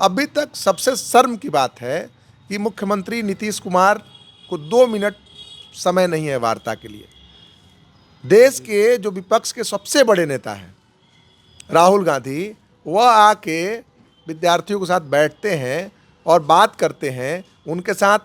अभी तक सबसे शर्म की बात है कि मुख्यमंत्री नीतीश कुमार को 2 मिनट समय नहीं है वार्ता के लिए। देश के जो विपक्ष के सबसे बड़े नेता हैं राहुल गांधी, वह आके विद्यार्थियों के साथ बैठते हैं और बात करते हैं, उनके साथ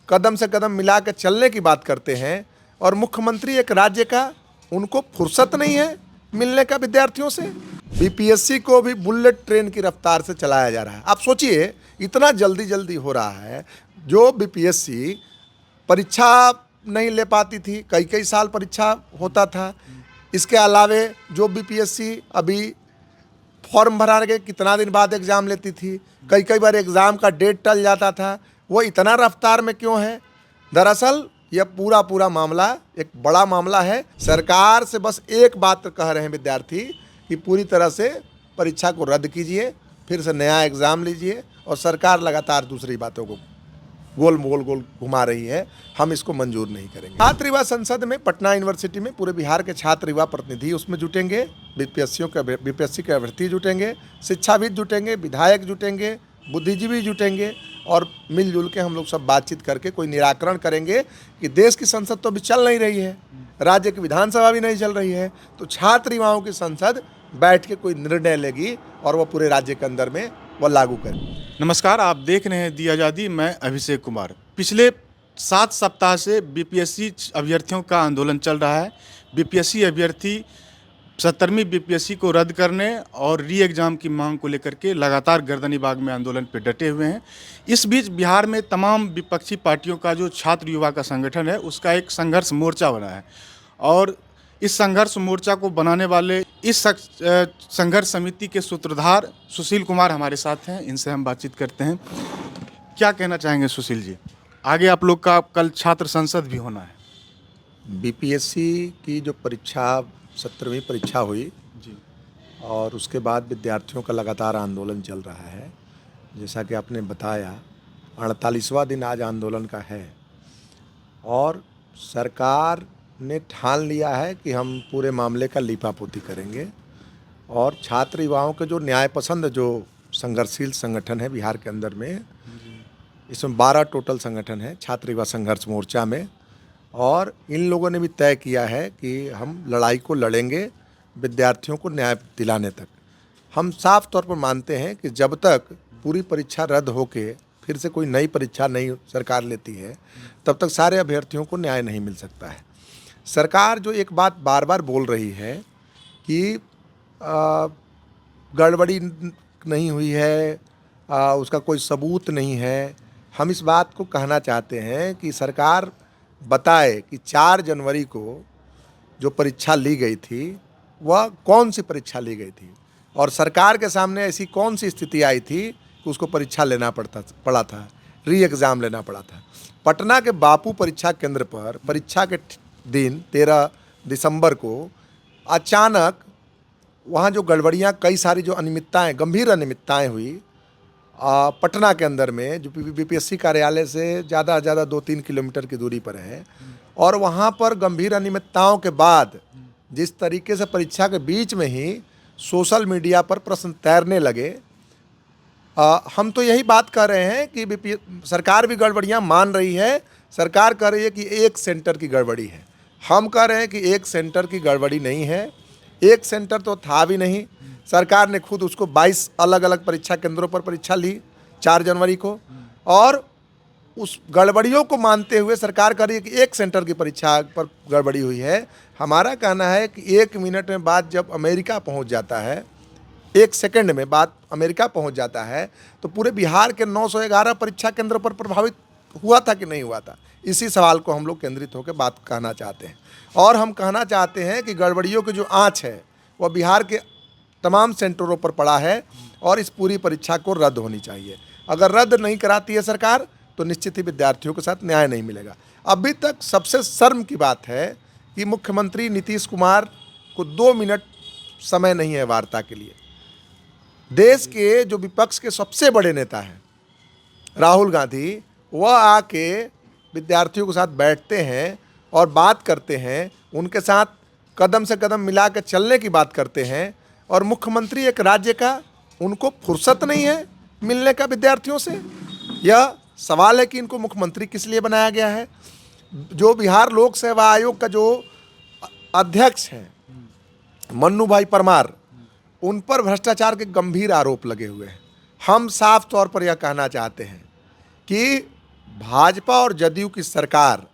कदम से कदम मिला के चलने की बात करते हैं। और मुख्यमंत्री एक राज्य का, उनको फुर्सत नहीं है मिलने का विद्यार्थियों से। बीपीएससी को भी बुलेट ट्रेन की रफ्तार से चलाया जा रहा है। आप सोचिए, इतना जल्दी जल्दी हो रहा है। जो बीपीएससी परीक्षा नहीं ले पाती थी, कई कई साल परीक्षा होता था। इसके अलावे जो बीपीएससी अभी फॉर्म भरा के कितना दिन बाद एग्ज़ाम लेती थी, कई कई बार एग्ज़ाम का डेट टल जाता था, वो इतना रफ्तार में क्यों है? दरअसल यह पूरा मामला एक बड़ा मामला है। सरकार से बस एक बात कह रहे हैं विद्यार्थी कि पूरी तरह से परीक्षा को रद्द कीजिए, फिर से नया एग्ज़ाम लीजिए। और सरकार लगातार दूसरी बातों को गोल घुमा रही है। हम इसको मंजूर नहीं करेंगे। छात्र युवा संसद में पटना यूनिवर्सिटी में पूरे बिहार के छात्र युवा प्रतिनिधि उसमें जुटेंगे, बीपीएससी के अभ्यर्थी जुटेंगे, शिक्षाविद जुटेंगे, विधायक जुटेंगे, बुद्धिजीवी जुटेंगे और मिलजुल के हम लोग सब बातचीत करके कोई निराकरण करेंगे कि देश की संसद तो अभी चल नहीं रही है, राज्य की विधानसभा भी नहीं चल रही है, तो छात्र युवाओं की संसद बैठ के कोई निर्णय लेगी और वह पूरे राज्य के अंदर में वह लागू करेगी। नमस्कार, आप देख रहे हैं दी आज़ादी। मैं अभिषेक कुमार। पिछले 7 सप्ताह से बीपीएससी अभ्यर्थियों का आंदोलन चल रहा है। बीपीएससी अभ्यर्थी 70वीं बीपीएससी को रद्द करने और री एग्ज़ाम की मांग को लेकर के लगातार गर्दनी बाग में आंदोलन पर डटे हुए हैं। इस बीच बिहार में तमाम विपक्षी पार्टियों का जो छात्र युवा का संगठन है, उसका एक संघर्ष मोर्चा बना है और इस संघर्ष मोर्चा को बनाने वाले इस संघर्ष समिति के सूत्रधार सुशील कुमार हमारे साथ हैं। इनसे हम बातचीत करते हैं। क्या कहना चाहेंगे सुशील जी? आगे आप लोग का कल छात्र संसद भी होना है। बीपीएससी की जो परीक्षा 70वीं परीक्षा हुई जी, और उसके बाद विद्यार्थियों का लगातार आंदोलन चल रहा है। जैसा कि आपने बताया, 48वां दिन आज आंदोलन का है और सरकार ने ठान लिया है कि हम पूरे मामले का लीपापोती करेंगे। और छात्र युवाओं के जो न्याय पसंद जो संघर्षशील संगठन है बिहार के अंदर में, इसमें 12 टोटल संगठन है छात्र युवा संघर्ष मोर्चा में, और इन लोगों ने भी तय किया है कि हम लड़ाई को लड़ेंगे विद्यार्थियों को न्याय दिलाने तक। हम साफ तौर पर मानते हैं कि जब तक पूरी परीक्षा रद्द होके फिर से कोई नई परीक्षा नई सरकार लेती है, तब तक सारे अभ्यर्थियों को न्याय नहीं मिल सकता है। सरकार जो एक बात बार बार बोल रही है कि गड़बड़ी नहीं हुई है, उसका कोई सबूत नहीं है, हम इस बात को कहना चाहते हैं कि सरकार बताए कि 4 जनवरी को जो परीक्षा ली गई थी वह कौन सी परीक्षा ली गई थी और सरकार के सामने ऐसी कौन सी स्थिति आई थी कि उसको परीक्षा लेना पड़ा था, री एग्ज़ाम लेना पड़ा था। पटना के बापू परीक्षा केंद्र पर परीक्षा के दिन 13 दिसंबर को अचानक वहाँ जो गड़बड़ियाँ, कई सारी जो अनियमितताएँ, गंभीर अनियमितताएँ हुई पटना के अंदर में, जो बीपीएससी कार्यालय से ज़्यादा 2-3 किलोमीटर की दूरी पर है। और वहाँ पर गंभीर अनियमितताओं के बाद जिस तरीके से परीक्षा के बीच में ही सोशल मीडिया पर प्रश्न तैरने लगे, हम तो यही बात कर रहे हैं कि सरकार भी गड़बड़ियाँ मान रही है। सरकार कह रही है कि एक सेंटर की गड़बड़ी है, हम कह रहे हैं कि एक सेंटर की गड़बड़ी नहीं है। एक सेंटर तो था भी नहीं। सरकार ने खुद उसको 22 अलग अलग परीक्षा केंद्रों पर परीक्षा ली 4 जनवरी को, और उस गड़बड़ियों को मानते हुए सरकार कह रही है कि एक सेंटर की परीक्षा पर गड़बड़ी हुई है। हमारा कहना है कि 1 मिनट में बात जब अमेरिका पहुंच जाता है, 1 सेकंड में बात अमेरिका पहुंच जाता है, तो पूरे बिहार के 911 परीक्षा केंद्रों पर प्रभावित हुआ था कि नहीं हुआ था? इसी सवाल को हम लोग केंद्रित होकर बात कहना चाहते हैं। और हम कहना चाहते हैं कि गड़बड़ियों की जो आँच है वह बिहार के तमाम सेंटरों पर पड़ा है और इस पूरी परीक्षा को रद्द होनी चाहिए। अगर रद्द नहीं कराती है सरकार तो निश्चित ही विद्यार्थियों के साथ न्याय नहीं मिलेगा। अभी तक सबसे शर्म की बात है कि मुख्यमंत्री नीतीश कुमार को 2 मिनट समय नहीं है वार्ता के लिए। देश के जो विपक्ष के सबसे बड़े नेता हैं राहुल गांधी, वह आके विद्यार्थियों के साथ बैठते हैं और बात करते हैं, उनके साथ कदम से कदम मिला के चलने की बात करते हैं। और मुख्यमंत्री एक राज्य का, उनको फुर्सत नहीं है मिलने का विद्यार्थियों से? यह सवाल है कि इनको मुख्यमंत्री किस लिए बनाया गया है। जो बिहार लोक सेवा आयोग का जो अध्यक्ष हैं मन्नू भाई परमार, उन पर भ्रष्टाचार के गंभीर आरोप लगे हुए हैं। हम साफ तौर पर यह कहना चाहते हैं कि भाजपा और जदयू की सरकार,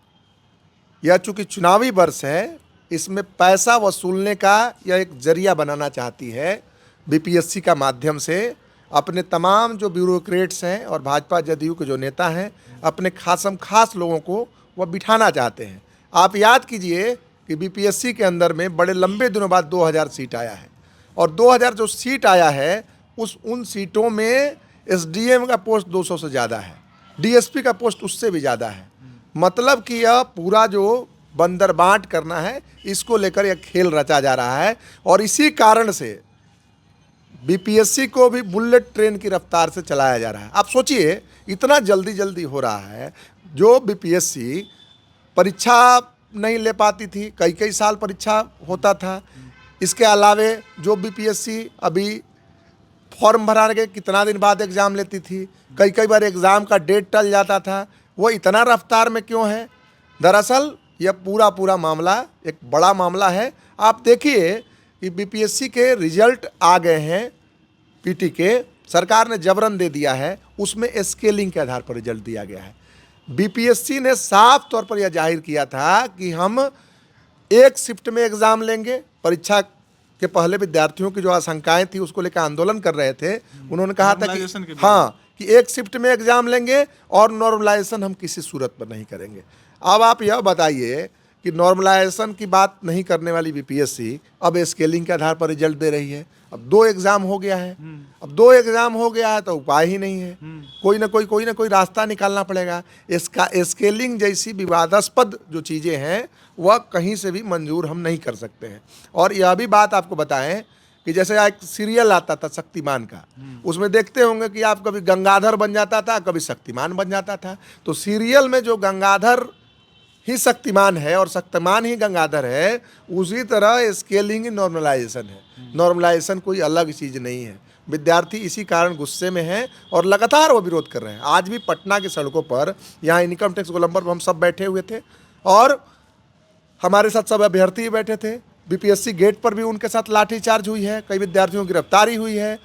यह चूंकि चुनावी वर्ष है, इसमें पैसा वसूलने का यह एक जरिया बनाना चाहती है। बीपीएससी का माध्यम से अपने तमाम जो ब्यूरोक्रेट्स हैं और भाजपा जदयू के जो नेता हैं, अपने खासम खास लोगों को वह बिठाना चाहते हैं। आप याद कीजिए कि बीपीएससी के अंदर में बड़े लंबे दिनों बाद 2000 सीट आया है, और 2000 जो सीट आया है उन सीटों में एसडीएम का पोस्ट 200 से ज़्यादा है, डीएसपी का पोस्ट उससे भी ज़्यादा है। मतलब कि यह पूरा जो बंदर बांट करना है, इसको लेकर यह खेल रचा जा रहा है। और इसी कारण से बीपीएससी को भी बुलेट ट्रेन की रफ्तार से चलाया जा रहा है। आप सोचिए, इतना जल्दी जल्दी हो रहा है। जो बीपीएससी परीक्षा नहीं ले पाती थी, कई कई साल परीक्षा होता था। इसके अलावे जो बीपीएससी अभी फॉर्म भरा के कितना दिन बाद एग्ज़ाम लेती थी, कई कई बार एग्ज़ाम का डेट टल जाता था। वो इतना रफ्तार में क्यों है? दरअसल यह पूरा मामला एक बड़ा मामला है। आप देखिए कि बीपीएससी के रिजल्ट आ गए हैं, पीटी के, सरकार ने जबरन दे दिया है, उसमें स्केलिंग के आधार पर रिजल्ट दिया गया है। बीपीएससी ने साफ तौर पर यह जाहिर किया था कि हम एक शिफ्ट में एग्ज़ाम लेंगे। परीक्षा के पहले विद्यार्थियों की जो आशंकाएं थी उसको लेकर आंदोलन कर रहे थे। उन्होंने कहा था कि हाँ, कि एक शिफ्ट में एग्ज़ाम लेंगे और नॉर्मलाइजेशन हम किसी सूरत पर नहीं करेंगे। अब आप यह बताइए कि नॉर्मलाइजेशन की बात नहीं करने वाली बीपीएससी अब स्केलिंग के आधार पर रिजल्ट दे रही है। अब 2 एग्ज़ाम हो गया है, अब 2 एग्ज़ाम हो गया है तो उपाय ही नहीं है। कोई ना कोई रास्ता निकालना पड़ेगा। इसका स्केलिंग जैसी विवादास्पद जो चीज़ें हैं वह कहीं से भी मंजूर हम नहीं कर सकते हैं। और यह भी बात आपको बताएं कि जैसे एक सीरियल आता था शक्तिमान का, उसमें देखते होंगे कि आप कभी गंगाधर बन जाता था, कभी शक्तिमान बन जाता था। तो सीरियल में जो गंगाधर ही शक्तिमान है और शक्तिमान ही गंगाधर है, उसी तरह स्केलिंग नॉर्मलाइजेशन है। नॉर्मलाइजेशन कोई अलग चीज़ नहीं है। विद्यार्थी इसी कारण गुस्से में हैं और लगातार वो विरोध कर रहे हैं। आज भी पटना की सड़कों पर, यहाँ इनकम टैक्स गोलंबर पर हम सब बैठे हुए थे और हमारे साथ सब अभ्यर्थी बैठे थे। बीपीएससी गेट पर भी उनके साथ लाठीचार्ज हुई है, कई विद्यार्थियों की गिरफ्तारी हुई है।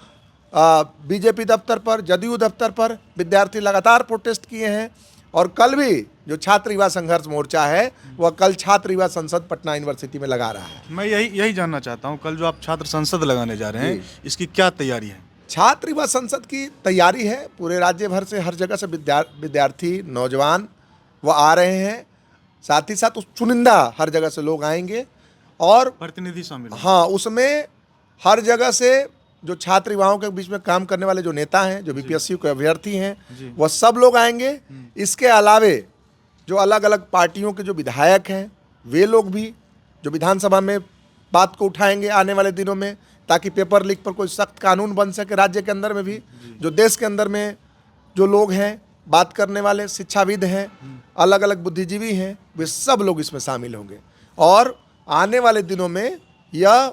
बीजेपी दफ्तर पर, जदयू दफ्तर पर विद्यार्थी लगातार प्रोटेस्ट किए हैं। और कल भी जो छात्र युवा संघर्ष मोर्चा है वह कल छात्र युवा संसद पटना यूनिवर्सिटी में लगा रहा है। मैं यही जानना चाहता हूँ, कल जो आप छात्र संसद लगाने जा रहे हैं, इसकी क्या तैयारी है? छात्र युवा संसद की तैयारी है। पूरे राज्य भर से, हर जगह से विद्यार्थी, नौजवान वो आ रहे हैं। साथ ही साथ उस चुनिंदा हर जगह से लोग आएंगे और प्रतिनिधि शामिल। हाँ, उसमें हर जगह से जो छात्र युवाओं के बीच में काम करने वाले जो नेता हैं, जो बीपीएससी के अभ्यर्थी हैं, वह सब लोग आएंगे। इसके अलावे जो अलग अलग पार्टियों के जो विधायक हैं, वे लोग भी जो विधानसभा में बात को उठाएंगे आने वाले दिनों में, ताकि पेपर लीक पर कोई सख्त कानून बन सके राज्य के अंदर में भी। जो देश के अंदर में जो लोग हैं, बात करने वाले शिक्षाविद हैं, अलग अलग बुद्धिजीवी हैं, वे सब लोग इसमें शामिल होंगे। और आने वाले दिनों में यह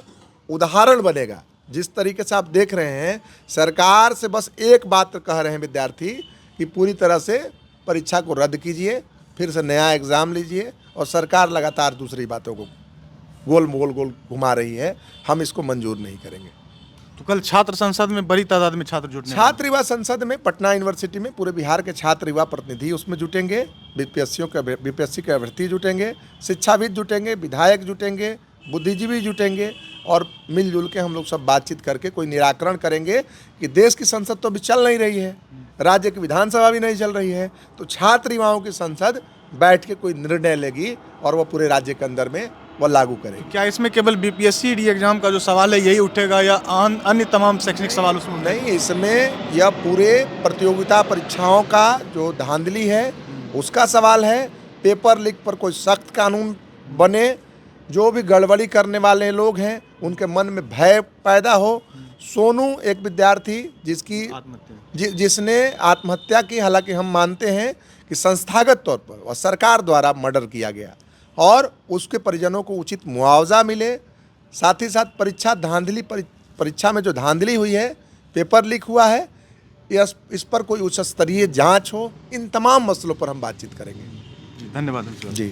उदाहरण बनेगा। जिस तरीके से आप देख रहे हैं, सरकार से बस एक बात कह रहे हैं विद्यार्थी कि पूरी तरह से परीक्षा को रद्द कीजिए, फिर से नया एग्ज़ाम लीजिए। और सरकार लगातार दूसरी बातों को गोल घुमा रही है। हम इसको मंजूर नहीं करेंगे। तो कल छात्र संसद में बड़ी तादाद में छात्र जुटने, छात्र युवा संसद में पटना यूनिवर्सिटी में पूरे बिहार के छात्र युवा प्रतिनिधि उसमें जुटेंगे, बीपीएससी के अभ्यर्थी जुटेंगे, शिक्षाविद जुटेंगे, विधायक जुटेंगे, बुद्धिजीवी जुटेंगे और मिलजुल के हम लोग सब बातचीत करके कोई निराकरण करेंगे कि देश की संसद तो अभी चल नहीं रही है, राज्य की विधानसभा भी नहीं चल रही है, तो छात्र युवाओं की संसद बैठ के कोई निर्णय लेगी और वह पूरे राज्य के अंदर में वह लागू करेगी। क्या इसमें केवल बीपीएससी डी एग्जाम का जो सवाल है यही उठेगा या अन्य तमाम शैक्षणिक सवाल उसमें नहीं? इसमें यह पूरे प्रतियोगिता परीक्षाओं का जो धांधली है उसका सवाल है। पेपर लीक पर कोई सख्त कानून बने, जो भी गड़बड़ी करने वाले लोग हैं उनके मन में भय पैदा हो। सोनू एक विद्यार्थी जिसने आत्महत्या की, हालांकि हम मानते हैं कि संस्थागत तौर पर और सरकार द्वारा मर्डर किया गया और उसके परिजनों को उचित मुआवजा मिले। साथ ही साथ परीक्षा में जो धांधली हुई है, पेपर लीक हुआ है, इस पर कोई उच्च स्तरीय जांच हो, इन तमाम मसलों पर हम बातचीत करेंगे। धन्यवाद प्रिंसिपल। जी।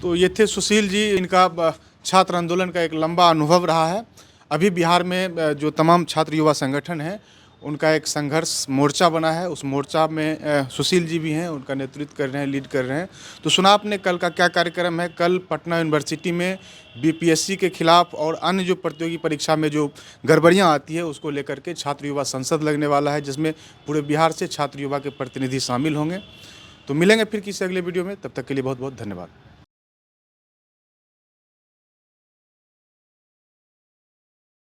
तो ये थे सुशील जी, इनका छात्र आंदोलन का एक लंबा अनुभव रहा है। अभी बिहार में जो तमाम छात्र युवा संगठन हैं उनका एक संघर्ष मोर्चा बना है, उस मोर्चा में सुशील जी भी हैं, उनका नेतृत्व कर रहे हैं, लीड कर रहे हैं। तो सुना आपने कल का क्या कार्यक्रम है। कल पटना यूनिवर्सिटी में बीपीएससी के खिलाफ और अन्य जो प्रतियोगी परीक्षा में जो गड़बड़ियाँ आती है उसको लेकर के छात्र युवा संसद लगने वाला है, जिसमें पूरे बिहार से छात्र युवा के प्रतिनिधि शामिल होंगे। तो मिलेंगे फिर किसी अगले वीडियो में, तब तक के लिए बहुत बहुत धन्यवाद।